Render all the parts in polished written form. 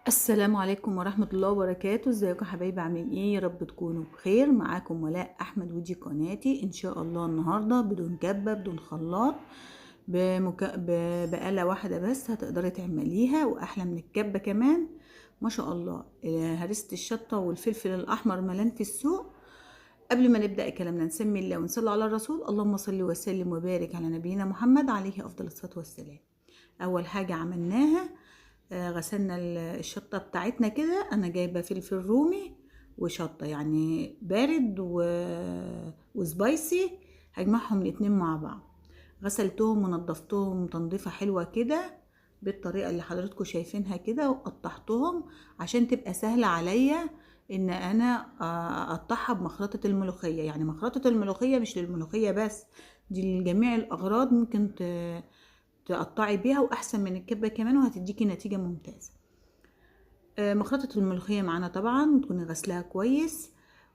السلام عليكم ورحمة الله وبركاته. ازيكم يا حبايبي؟ عاملين ايه؟ يا رب تكونوا بخير. معاكم ولاء احمد ودي قناتي ان شاء الله. النهارده بدون كبه بدون خلاط، بآلة واحدة بس هتقدري تعمليها واحلى من الكبه كمان ما شاء الله. هرسة الشطه والفلفل الاحمر ملان في السوق. قبل ما نبدأ كلامنا نسمي الله ونصلي على الرسول. اللهم صل وسلم وبارك على نبينا محمد عليه افضل الصلاة والسلام. اول حاجة عملناها غسلنا الشطة بتاعتنا كده. انا جايبة فلفل رومي وشطة يعني بارد وسبايسي، هجمعهم الاتنين مع بعض. غسلتهم ونضفتهم تنظيفة حلوة كده بالطريقة اللي حضراتكم شايفينها كده، وقطعتهم عشان تبقى سهلة عليا ان انا اقطعها بمخرطة الملوخية. يعني مخرطة الملوخية مش للملوخية بس، دي لجميع الاغراض ممكن تقطعي بيها، واحسن من الكبه كمان وهتديكي نتيجه ممتازه. مخرطه الملوخيه معانا طبعا تكوني غسلاها كويس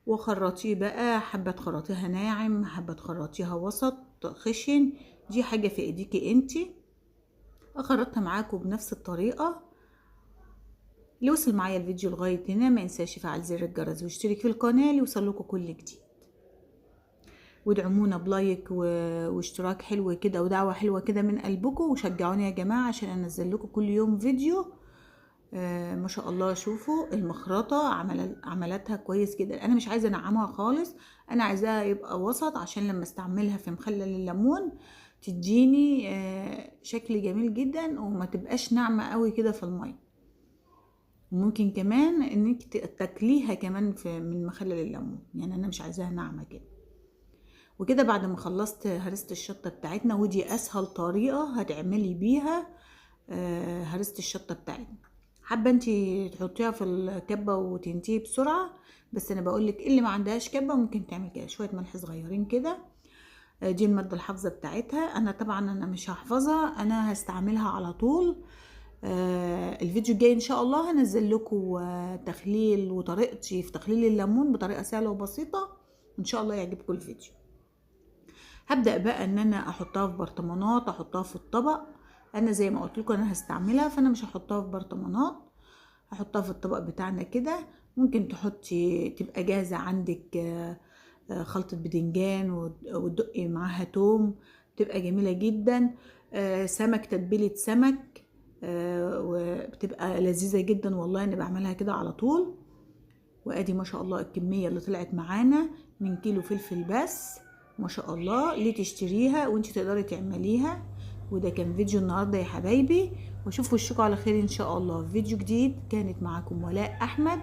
وخرطيه بقى، حبه تخرطيها ناعم، حبه تخرطيها وسط خشن، دي حاجه في ايديكي انتي. اخرطها معاكم بنفس الطريقه. اللي وصل معايا الفيديو لغايه هنا ما ينساش يفعل زر الجرس واشترك في القناه ليوصلكوا كل جديد، وادعمونا بلايك واشتراك حلو كده ودعوة حلوة كده من قلبكم، وشجعوني يا جماعة عشان انزل لكم كل يوم فيديو. ما شاء الله. شوفوا المخرطة عملتها كويس جدا. انا مش عايزة انعمها خالص، انا عايزاها يبقى وسط عشان لما استعملها في مخلل الليمون تديني شكل جميل جدا، وما تبقاش ناعمة قوي كده في المية. وممكن كمان انك تاكليها كمان من مخلل الليمون، يعني انا مش عايزاها ناعمة كده. وكده بعد ما خلصت هرسة الشطة بتاعتنا، ودي اسهل طريقة هتعملي بيها هرسة الشطة بتاعتنا. حابة انتي تحطيها في الكبة وتنتهي بسرعة، بس انا بقولك اللي ما عندهاش كبة ممكن تعمل كده شوية ملح صغيرين كده. دي المادة الحافظة بتاعتها. انا مش هحفظها، انا هستعملها على طول. الفيديو الجاي ان شاء الله هنزل لكم تخليل وطريقتي في تخليل الليمون بطريقة سهلة وبسيطة، ان شاء الله يعجبكم الفيديو. هبدأ بقى ان انا احطها في برطمانات، احطها في الطبق. انا زي ما قلت لكم انا هستعملها، فانا مش هحطها في برطمانات، هحطها في الطبق بتاعنا كده. ممكن تحطي تبقى جاهزة عندك خلطة بدنجان وتدقي معاها توم، تبقى جميلة جدا. سمك، تتبيلة سمك، وبتبقى لذيذة جدا والله. انا بعملها كده على طول. وادي ما شاء الله الكمية اللي طلعت معانا من كيلو فلفل بس، ما شاء الله. ليه تشتريها وانت تقدري تعمليها. وده كان فيديو النهارده يا حبايبي، واشوف وشكم على خير ان شاء الله في فيديو جديد. كانت معاكم ولاء احمد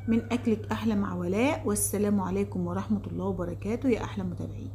من اكلك احلى مع ولاء، والسلام عليكم ورحمة الله وبركاته يا احلى متابعين.